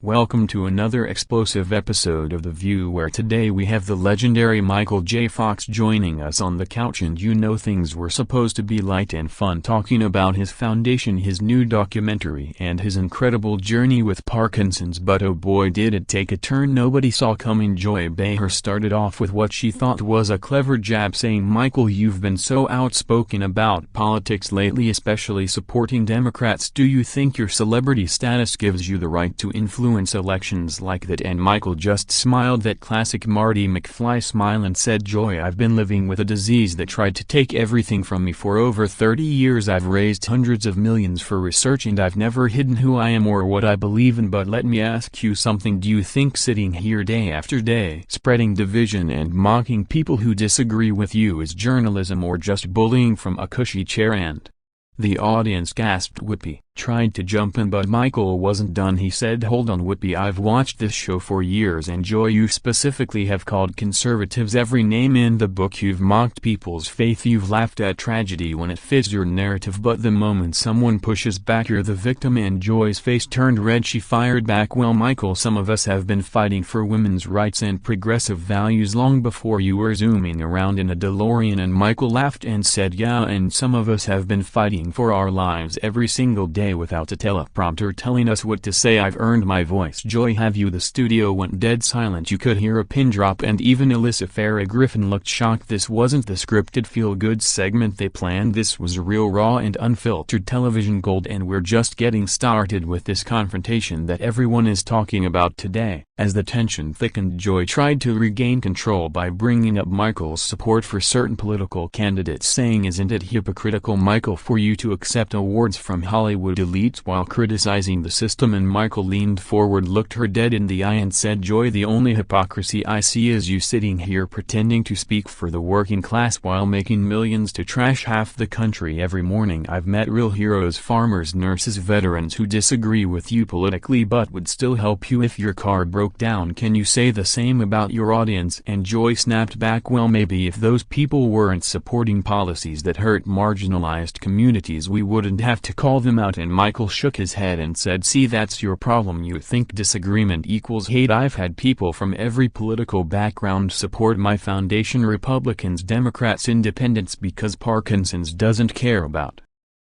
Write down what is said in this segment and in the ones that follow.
Welcome to another explosive episode of The View, where today we have the legendary Michael J. Fox joining us on the couch, and things were supposed to be light and fun, talking about his foundation, his new documentary, and his incredible journey with Parkinson's, but oh boy did it take a turn nobody saw coming. Joy Behar started off with what she thought was a clever jab, saying, "Michael, you've been so outspoken about politics lately, especially supporting Democrats. Do you think your celebrity status gives you the right to influence elections like that?" And Michael just smiled, that classic Marty McFly smile, and said, "Joy, I've been living with a disease that tried to take everything from me for over 30 years. I've raised hundreds of millions for research, and I've never hidden who I am or what I believe in. But let me ask you something. Do you think sitting here day after day spreading division and mocking people who disagree with you is journalism, or just bullying from a cushy chair?" And the audience gasped. Whoopi tried to jump in, but Michael wasn't done. He said, "Hold on, Whoopi, I've watched this show for years, and Joy, you specifically have called conservatives every name in the book. You've mocked people's faith, you've laughed at tragedy when it fits your narrative, but the moment someone pushes back, you're the victim." And Joy's face turned red. She fired back, "Well, Michael, some of us have been fighting for women's rights and progressive values long before you were zooming around in a DeLorean." And Michael laughed and said, "Yeah, and some of us have been fighting for our lives every single day without a teleprompter telling us what to say. I've earned my voice." Joy, have you? The studio went dead silent. You could hear a pin drop, and even Alyssa Farah Griffin looked shocked. This wasn't the scripted feel-good segment they planned. This was real, raw and unfiltered television gold, and we're just getting started with this confrontation that everyone is talking about today. As the tension thickened, Joy tried to regain control by bringing up Michael's support for certain political candidates, saying, "Isn't it hypocritical, Michael, for you to accept awards from Hollywood elites while criticizing the system?" And Michael leaned forward, looked her dead in the eye, and said, "Joy, the only hypocrisy I see is you sitting here pretending to speak for the working class while making millions to trash half the country every morning. I've met real heroes, farmers, nurses, veterans who disagree with you politically but would still help you if your car broke down. Can you say the same about your audience?" And Joy snapped back, "Well, maybe if those people weren't supporting policies that hurt marginalized communities, we wouldn't have to call them out." And Michael shook his head and said, "See, that's your problem. You think disagreement equals hate. I've had people from every political background support my foundation, Republicans, Democrats, Independents, because Parkinson's doesn't care about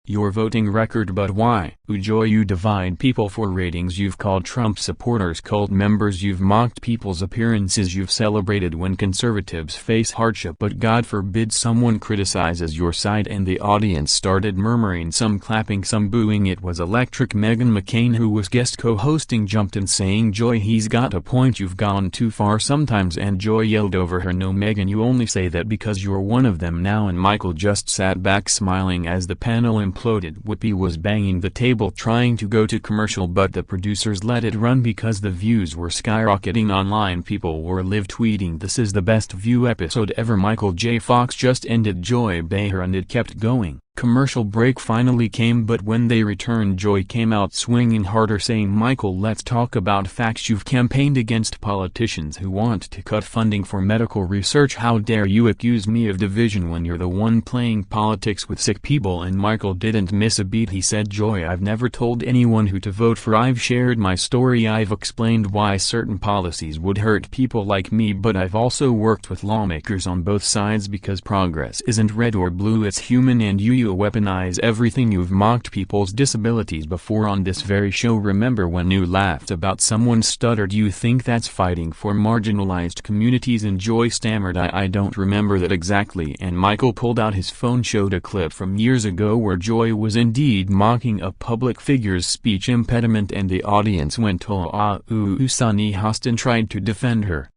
your voting record. But why?" Joy, you divide people for ratings. You've called Trump supporters cult members. You've mocked people's appearances. You've celebrated when conservatives face hardship. But God forbid someone criticizes your side." And the audience started murmuring, some clapping, some booing. It was electric. Meghan McCain, who was guest co-hosting, jumped in, saying, "Joy, he's got a point. You've gone too far sometimes." And Joy yelled over her, "No, Meghan, you only say that because you're one of them now." And Michael just sat back smiling as the panel imploded. Whoopi was banging the table trying to go to commercial, but the producers let it run because the views were skyrocketing online. People were live tweeting, "This is the best View episode ever. Michael J. Fox just ended Joy Behar," and it kept going. Commercial break finally came, but when they returned, Joy came out swinging harder, saying, "Michael, let's talk about facts. You've campaigned against politicians who want to cut funding for medical research. How dare you accuse me of division when you're the one playing politics with sick people?" And Michael didn't miss a beat. He said, "Joy, I've never told anyone who to vote for. I've shared my story. I've explained why certain policies would hurt people like me, but I've also worked with lawmakers on both sides because progress isn't red or blue, it's human, and you weaponize everything. You've mocked people's disabilities before on this very show. Remember when you laughed about someone's stutter? Do you think that's fighting for marginalized communities?" And Joy stammered, I don't remember that exactly." And Michael pulled out his phone, showed a clip from years ago where Joy was indeed mocking a public figure's speech impediment, and the audience went, "Oh, ah, ooh." Sunny Hostin tried to defend her,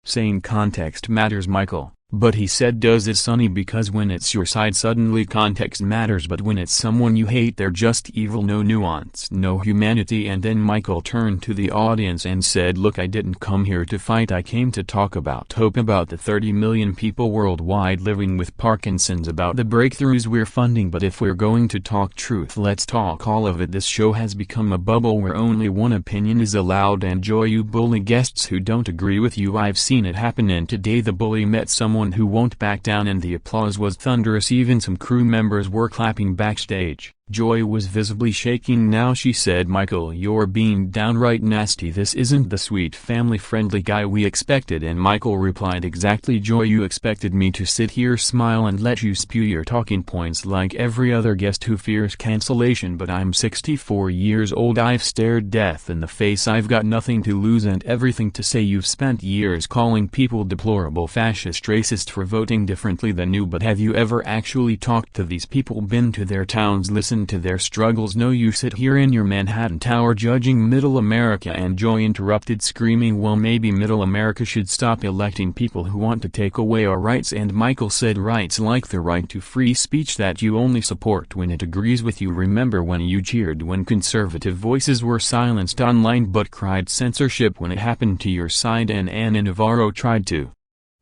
saying context matters, Michael. But he said, "Does it, Sonny? Because when it's your side, suddenly context matters, but when it's someone you hate, they're just evil. No nuance, no humanity." And then Michael turned to the audience and said, "Look, I didn't come here to fight. I came to talk about hope, about the 30 million people worldwide living with Parkinson's, about the breakthroughs we're funding. But if we're going to talk truth, let's talk all of it. This show has become a bubble where only one opinion is allowed, and Joy, you bully guests who don't agree with you. I've seen it happen, and today the bully met someone who won't back down, and the applause was thunderous. Even some crew members were clapping backstage." Joy was visibly shaking now. She said, "Michael, you're being downright nasty. This isn't the sweet family-friendly guy we expected." And Michael replied, "Exactly, Joy, you expected me to sit here, smile and let you spew your talking points like every other guest who fears cancellation, but I'm 64 years old. I've stared death in the face. I've got nothing to lose and everything to say. You've spent years calling people deplorable, fascist, racist for voting differently than you, but have you ever actually talked to these people, been to their towns, listened to their struggles? No, you sit here in your Manhattan Tower judging Middle America." And Joy interrupted, screaming, "Well, maybe Middle America should stop electing people who want to take away our rights." And Michael said, "Rights like the right to free speech that you only support when it agrees with you. Remember when you cheered when conservative voices were silenced online but cried censorship when it happened to your side?" And Ana Navarro tried to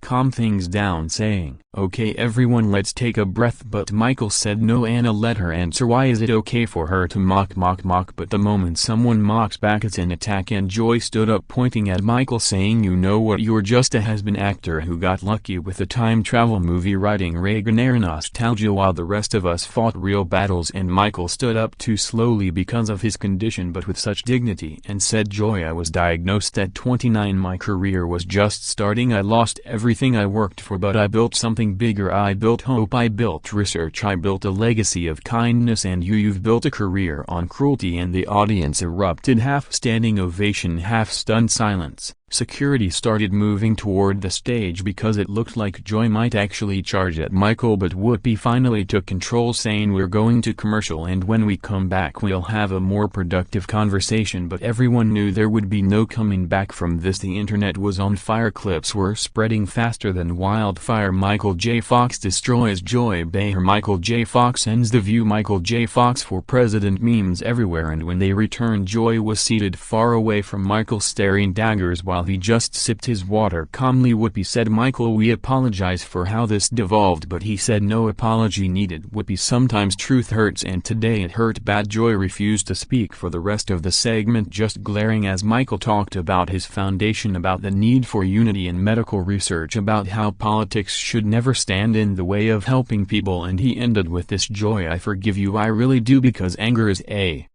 calm things down, saying, "Okay everyone, let's take a breath." But Michael said no. Ana let her answer. Why is it okay for her to mock? But the moment someone mocks back, it's an attack. And Joy stood up, pointing at Michael, saying, "You know what, you're just a has-been actor who got lucky with a time travel movie writing Reagan-era nostalgia while the rest of us fought real battles." And Michael stood up too slowly because of his condition, but with such dignity, and said, "Joy, I was diagnosed at 29. My career was just starting. I lost everything I worked for, but I built something bigger. I built hope, I built research, I built a legacy of kindness, and you've built a career on cruelty." And the audience erupted, half standing ovation, half stunned silence. Security started moving toward the stage because it looked like Joy might actually charge at Michael, but Whoopi finally took control, saying, "We're going to commercial, and when we come back we'll have a more productive conversation." But everyone knew there would be no coming back from this. The internet was on fire. Clips were spreading faster than wildfire. Michael J. Fox destroys Joy Behar. Michael J. Fox ends the View. Michael J. Fox for president memes everywhere. And when they returned, Joy was seated far away from Michael, staring daggers while he just sipped his water calmly. Whoopi said, "Michael, we apologize for how this devolved," but he said no apology needed. Whoopi, sometimes truth hurts, and today it hurt bad. Joy refused to speak for the rest of the segment, just glaring as Michael talked about his foundation, about the need for unity in medical research, about how politics should never stand in the way of helping people, and he ended with this: "Joy, I forgive you, I really do, because anger is a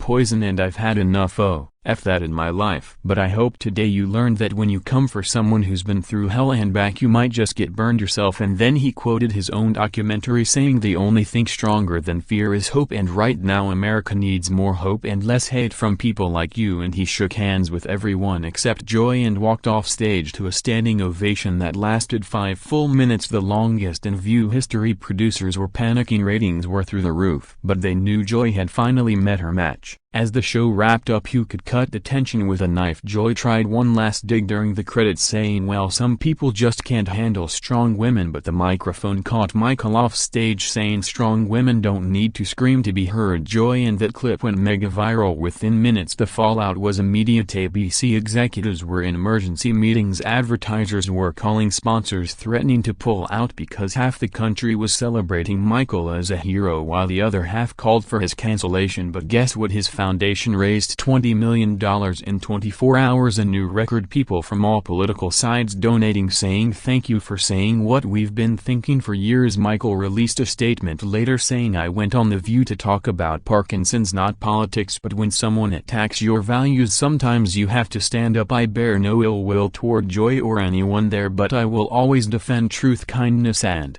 poison and I've had enough F that in my life. But I hope today you learned that when you come for someone who's been through hell and back, you might just get burned yourself." And then he quoted his own documentary, saying, "The only thing stronger than fear is hope, and right now America needs more hope and less hate from people like you." And he shook hands with everyone except Joy and walked off stage to a standing ovation that lasted 5 full minutes, the longest in View history. Producers were panicking, ratings were through the roof, but they knew Joy had finally met her match. As the show wrapped up, you could cut the tension with a knife. Joy tried one last dig during the credits, saying, "Well, some people just can't handle strong women," but the microphone caught Michael off stage saying, "Strong women don't need to scream to be heard." Joy, and that clip went mega viral within minutes. The fallout was immediate. ABC executives were in emergency meetings, advertisers were calling sponsors, threatening to pull out because half the country was celebrating Michael as a hero while the other half called for his cancellation. But guess what? His foundation raised $20 million in 24 hours, a new record. People from all political sides donating, saying thank you for saying what we've been thinking for years. Michael released a statement later saying, "I went on The View to talk about Parkinson's, not politics, but when someone attacks your values, sometimes you have to stand up. I bear no ill will toward Joy or anyone there, but I will always defend truth, kindness and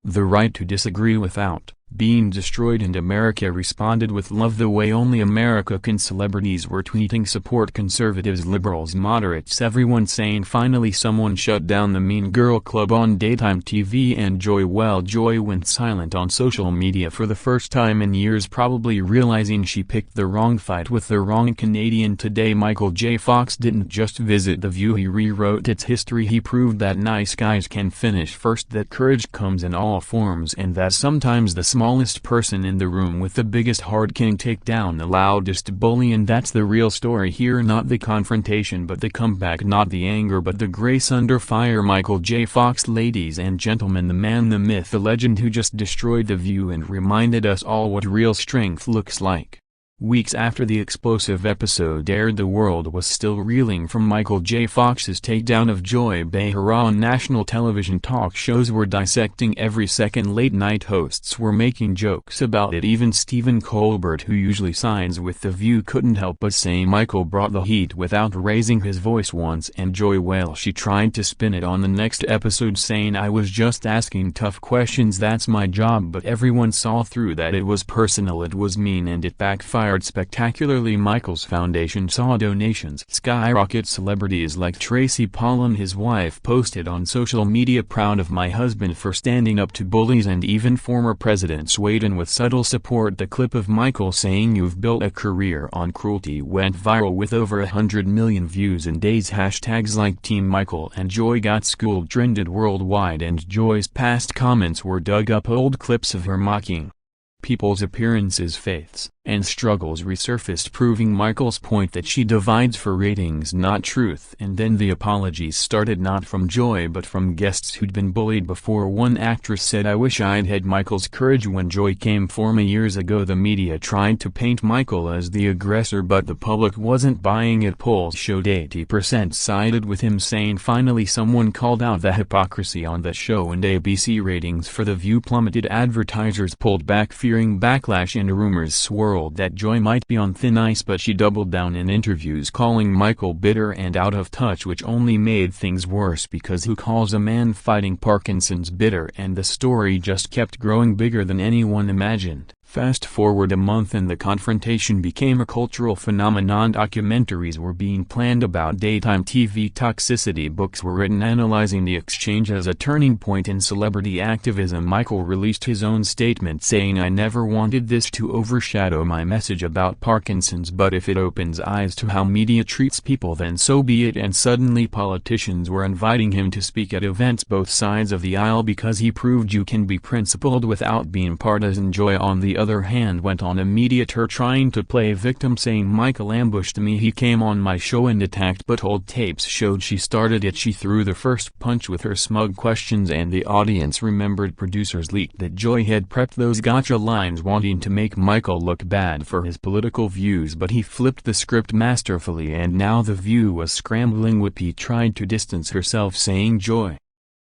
the right to disagree without being destroyed." And America responded with love the way only America can. Celebrities were tweeting support, conservatives, liberals, moderates, everyone saying finally someone shut down the Mean Girl Club on daytime TV. And Joy, well, Joy went silent on social media for the first time in years, probably realizing she picked the wrong fight with the wrong Canadian. Today Michael J. Fox didn't just visit The View, he rewrote its history. He proved that nice guys can finish first, that courage comes in all forms, and that sometimes the smallest person in the room with the biggest heart can take down the loudest bully. And that's the real story here, not the confrontation but the comeback, not the anger but the grace under fire. Michael J. Fox, ladies and gentlemen, the man, the myth, the legend who just destroyed The View and reminded us all what real strength looks like. Weeks after the explosive episode aired, the world was still reeling from Michael J. Fox's takedown of Joy Behar on national television. Talk shows were dissecting every second, late-night hosts were making jokes about it. Even Stephen Colbert, who usually sides with The View, couldn't help but say Michael brought the heat without raising his voice once, and Joy, well, she tried to spin it on the next episode, saying, "I was just asking tough questions, that's my job," but everyone saw through that it was personal, it was mean, and it backfired spectacularly. Michael's foundation saw donations skyrocket. Celebrities like Tracy Pollan, his wife, posted on social media, "Proud of my husband for standing up to bullies," and even former presidents weighed in with subtle support. The clip of Michael saying "You've built a career on cruelty" went viral with over 100 million views in days. Hashtags like Team Michael and Joy got schooled trended worldwide, and Joy's past comments were dug up. Old clips of her mocking people's appearances, faiths, and struggles resurfaced, proving Michael's point that she divides for ratings, not truth. And then the apologies started, not from Joy but from guests who'd been bullied before. One actress said, "I wish I'd had Michael's courage when Joy came for me years ago. The media tried to paint Michael as the aggressor, but the public wasn't buying it." Polls showed 80% sided with him, saying finally someone called out the hypocrisy on the show, and ABC ratings for The View plummeted. Advertisers pulled back, fearing backlash, and rumors swirled that Joy might be on thin ice, but she doubled down in interviews, calling Michael bitter and out of touch, which only made things worse, because who calls a man fighting Parkinson's bitter? And the story just kept growing bigger than anyone imagined. Fast forward a month and the confrontation became a cultural phenomenon. Documentaries were being planned about daytime TV toxicity. Books were written analyzing the exchange as a turning point in celebrity activism. Michael released his own statement saying, "I never wanted this to overshadow my message about Parkinson's, but if it opens eyes to how media treats people, then so be it." And suddenly politicians were inviting him to speak at events both sides of the aisle, because he proved you can be principled without being partisan. Joy, on the other hand, went on a media tour trying to play victim, saying, "Michael ambushed me, he came on my show and attacked," but old tapes showed she started it. She threw the first punch with her smug questions, and the audience remembered producers leaked that Joy had prepped those gotcha lines wanting to make Michael look bad for his political views, but he flipped the script masterfully, and now The View was scrambling. Whoopi tried to distance herself, saying Joy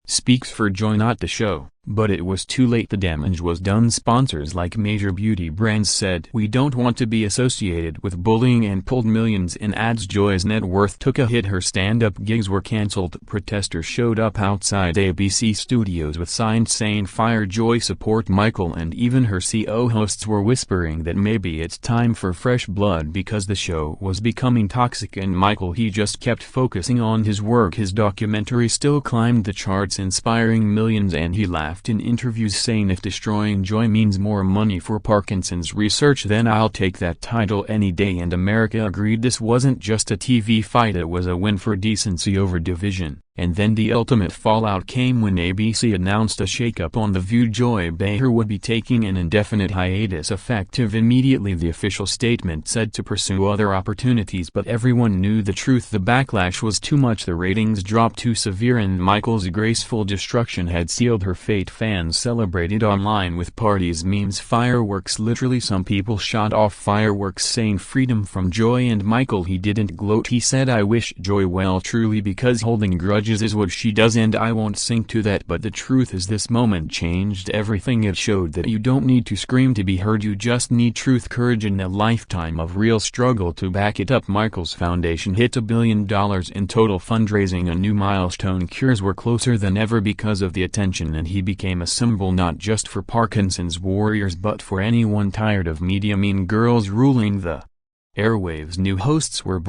speaks for Joy, not the show. But it was too late. The damage was done. Sponsors like major beauty brands said, "We don't want to be associated with bullying," and pulled millions in ads. Joy's net worth took a hit. Her stand-up gigs were cancelled. Protesters showed up outside ABC studios with signs saying, "Fire Joy, support Michael," and even her co-hosts were whispering that maybe it's time for fresh blood because the show was becoming toxic. And Michael, he just kept focusing on his work. His documentary still climbed the charts, inspiring millions, and he laughed in interviews, saying, "If destroying Joy means more money for Parkinson's research, then I'll take that title any day." And America agreed. This wasn't just a TV fight, it was a win for decency over division. And then the ultimate fallout came when ABC announced a shakeup on The View. Joy Behar would be taking an indefinite hiatus effective immediately. The official statement said to pursue other opportunities, but everyone knew the truth. The backlash was too much, the ratings dropped too severe, and Michael's graceful destruction had sealed her fate. Fans celebrated online with parties, memes, fireworks. Literally, some people shot off fireworks saying freedom from Joy. And Michael, he didn't gloat. He said, "I wish Joy well, truly, because holding grudges is what she does, and I won't sink to that. But the truth is, this moment changed everything. It showed that you don't need to scream to be heard, you just need truth, courage, and a lifetime of real struggle to back it up." Michael's foundation hit $1 billion in total fundraising, a new milestone. Cures were closer than ever because of the attention, and he became a symbol not just for Parkinson's warriors but for anyone tired of media mean girls ruling the airwaves. New hosts were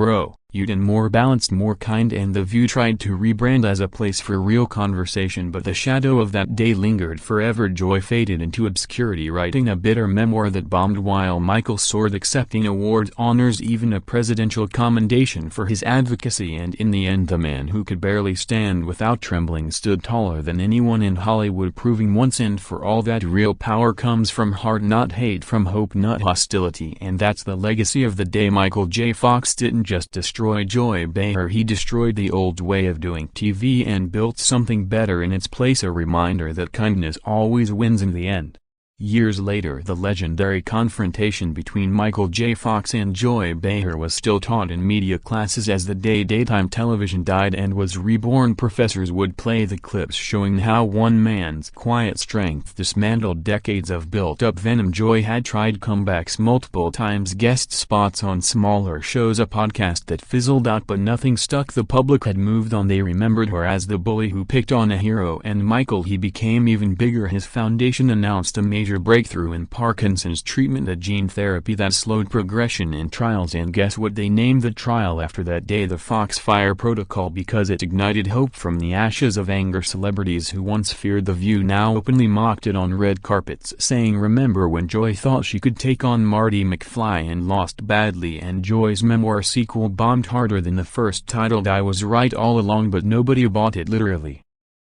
you'd and more balanced, more kind, and The View tried to rebrand as a place for real conversation, but the shadow of that day lingered forever. Joy faded into obscurity, writing a bitter memoir that bombed while Michael soared, accepting awards, honors, even a presidential commendation for his advocacy. And in the end, the man who could barely stand without trembling stood taller than anyone in Hollywood, proving once and for all that real power comes from heart, not hate, from hope, not hostility. And that's the legacy of the day. Michael J. Fox didn't just destroy Joy Behar, he destroyed the old way of doing TV and built something better in its place, a reminder that kindness always wins in the end. Years later, the legendary confrontation between Michael J. Fox and Joy Behar was still taught in media classes as the day daytime television died and was reborn. Professors would play the clips showing how one man's quiet strength dismantled decades of built-up venom. Joy had tried comebacks multiple times, guest spots on smaller shows, a podcast that fizzled out, but nothing stuck. The public had moved on. They remembered her as the bully who picked on a hero, and Michael, he became even bigger. His foundation announced a major breakthrough in Parkinson's treatment, a gene therapy that slowed progression in trials, and guess what they named the trial after that day? The Foxfire Protocol, because it ignited hope from the ashes of anger. Celebrities who once feared The View now openly mocked it on red carpets, saying, "Remember when Joy thought she could take on Marty McFly and lost badly?" And Joy's memoir sequel bombed harder than the first, titled "I Was Right All Along," but nobody bought it literally.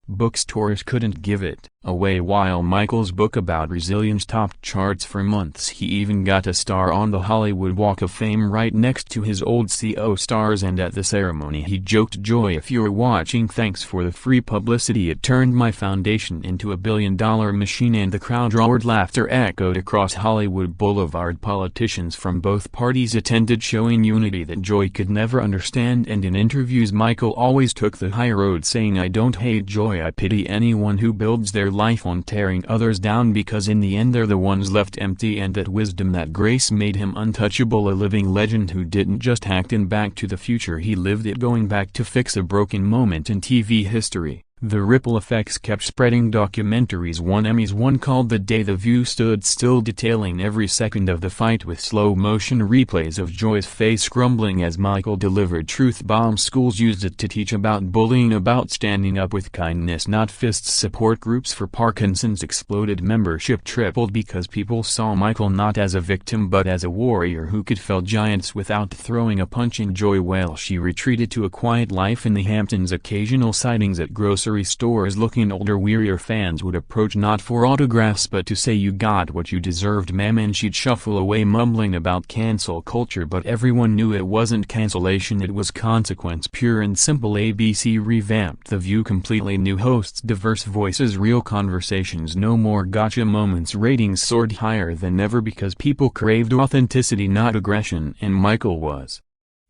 Bookstores couldn't give it away, while Michael's book about resilience topped charts for months. He even got a star on the Hollywood Walk of Fame right next to his old co-stars, and at the ceremony he joked, "Joy, if you're watching, thanks for the free publicity. It turned my foundation into a billion-dollar machine." And the crowd roared. Laughter echoed across Hollywood Boulevard. Politicians from both parties attended, showing unity that Joy could never understand, and in interviews Michael always took the high road, saying, "I don't hate Joy, I pity anyone who builds their life on tearing others down, because in the end they're the ones left empty." And that wisdom, that grace, made him untouchable, a living legend who didn't just act in Back to the Future, he lived it, going back to fix a broken moment in TV history. The ripple effects kept spreading. Documentaries won Emmys, one called The Day The View Stood Still, detailing every second of the fight with slow-motion replays of Joy's face crumbling as Michael delivered truth bombs. Schools used it to teach about bullying, about standing up with kindness, not fists. Support groups for Parkinson's exploded. Membership tripled because people saw Michael not as a victim but as a warrior who could fell giants without throwing a punch. In Joy, well, she retreated to a quiet life in the Hamptons. Occasional sightings at grocery stores, looking older, wearier. Fans would approach not for autographs but to say, "You got what you deserved, ma'am," and she'd shuffle away mumbling about cancel culture, but everyone knew it wasn't cancellation, it was consequence, pure and simple. ABC revamped The View completely. New hosts, diverse voices, real conversations, no more gotcha moments. Ratings soared higher than ever because people craved authenticity, not aggression, and Michael was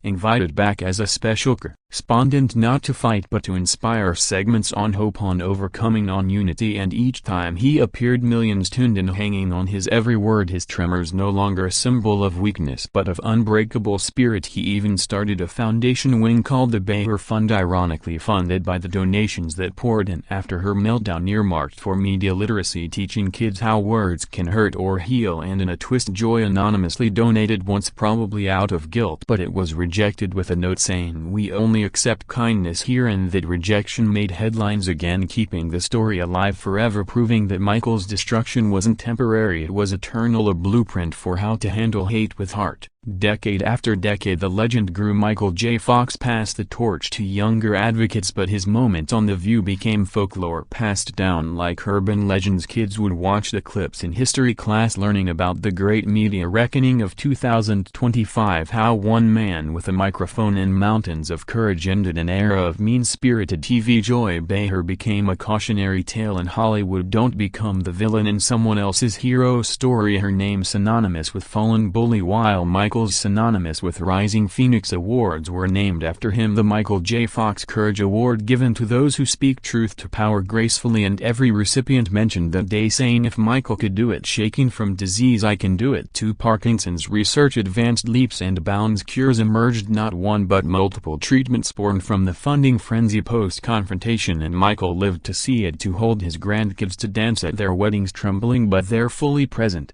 invited back as a special correspondent, not to fight but to inspire. Segments on hope, on overcoming, on unity, and each time he appeared millions tuned in, hanging on his every word. His tremors no longer a symbol of weakness but of unbreakable spirit. He even started a foundation wing called the Behar Fund, ironically funded by the donations that poured in after her meltdown, earmarked for media literacy, teaching kids how words can hurt or heal. And in a twist, Joy anonymously donated once, probably out of guilt, but it was rejected with a note saying, "We only accept kindness here," and that rejection made headlines again, keeping the story alive forever, proving that Michael's destruction wasn't temporary, it was eternal, a blueprint for how to handle hate with heart. Decade after decade the legend grew. Michael J. Fox passed the torch to younger advocates, but his moment on The View became folklore, passed down like urban legends. Kids would watch the clips in history class, learning about the great media reckoning of 2025, how one man with a microphone and mountains of courage ended an era of mean-spirited TV. Joy Behar became a cautionary tale in Hollywood. Don't become the villain in someone else's hero story. Her name synonymous with fallen bully, while Michael's synonymous with rising phoenix. Awards were named after him. The Michael J. Fox Courage Award, given to those who speak truth to power gracefully, and every recipient mentioned that day saying, "If Michael could do it, shaking from disease, I can do it too." Parkinson's research advanced leaps and bounds. Cures emerged, not one but multiple treatments born from the funding frenzy post-confrontation, and Michael lived to see it, to hold his grandkids to dance at their weddings, trembling but they're fully present.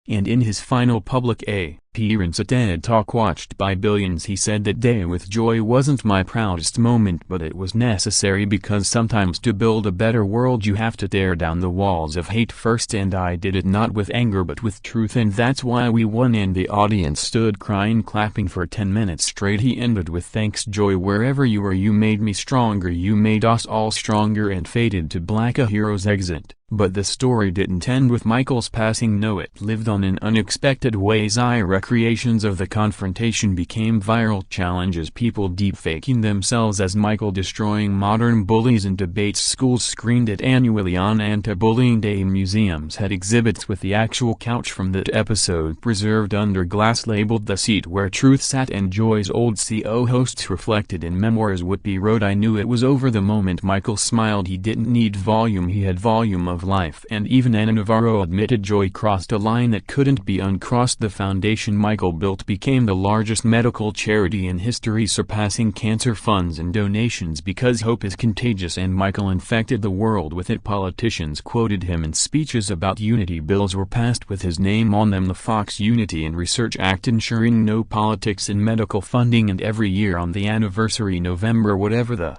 And in his final public appearance at TED Talk, watched by billions, he said, "That day with Joy wasn't my proudest moment, but it was necessary, because sometimes to build a better world you have to tear down the walls of hate first, and I did it not with anger but with truth, and that's why we won." And the audience stood crying, clapping for 10 minutes straight. He ended with, "Thanks Joy, wherever you were, you made me stronger, you made us all stronger," and faded to black, a hero's exit. But the story didn't end with Michael's passing. No, it lived on in unexpected ways. I recommend recreations of the Confrontation became viral challenges, people deepfaking themselves as Michael destroying modern bullies in debates. Schools screened it annually on Anti-Bullying Day. Museums had exhibits with the actual couch from that episode preserved under glass labeled "The Seat Where Truth Sat," and Joy's old CO hosts reflected in memoirs. Whoopi wrote, "I knew it was over the moment Michael smiled. He didn't need volume, he had volume of life." And even Anna Navarro admitted Joy crossed a line that couldn't be uncrossed. The foundation Michael built became the largest medical charity in history, surpassing cancer funds and donations because hope is contagious, and Michael infected the world with it. Politicians quoted him in speeches about unity. Bills were passed with his name on them, the Fox Unity and Research Act ensuring no politics in medical funding, and every year on the anniversary, November whatever, the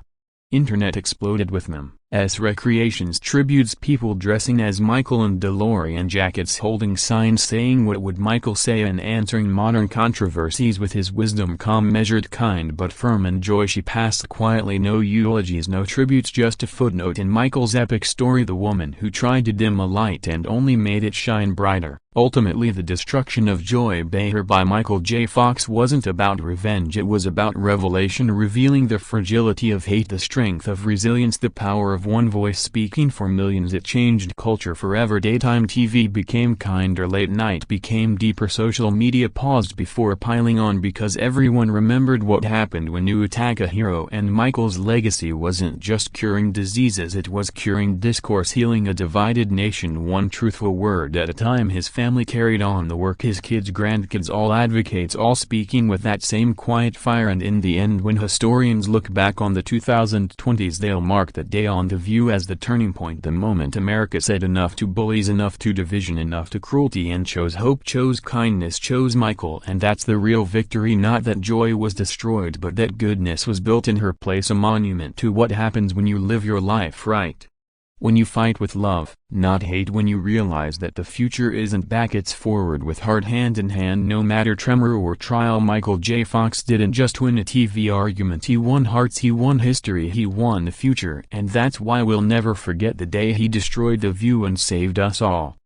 internet exploded with them. As recreations tributes, people dressing as Michael in DeLorean jackets holding signs saying "What would Michael say?" and answering modern controversies with his wisdom, calm, measured, kind but firm. And Joy, she passed quietly. No eulogies, no tributes, just a footnote in Michael's epic story, the woman who tried to dim a light and only made it shine brighter. Ultimately, the destruction of Joy Behar by Michael J. Fox wasn't about revenge, it was about revelation, revealing the fragility of hate, the strength of resilience, the power of one voice speaking for millions. It changed culture forever. Daytime TV became kinder, late night became deeper, social media paused before piling on because everyone remembered what happened when you attack a hero. And Michael's legacy wasn't just curing diseases, it was curing discourse, healing a divided nation one truthful word at a time. His family carried on the work, his kids, grandkids, all advocates, all speaking with that same quiet fire. And in the end, when historians look back on the 2020s, they'll mark that day on The View as the turning point, the moment America said enough to bullies, enough to division, enough to cruelty, and chose hope, chose kindness, chose Michael. And that's the real victory, not that Joy was destroyed but that goodness was built in her place, a monument to what happens when you live your life right. When you fight with love, not hate, when you realize that the future isn't back, it's forward with heart, hand in hand, no matter tremor or trial. Michael J. Fox didn't just win a TV argument, he won hearts, he won history, he won the future, and that's why we'll never forget the day he destroyed The View and saved us all.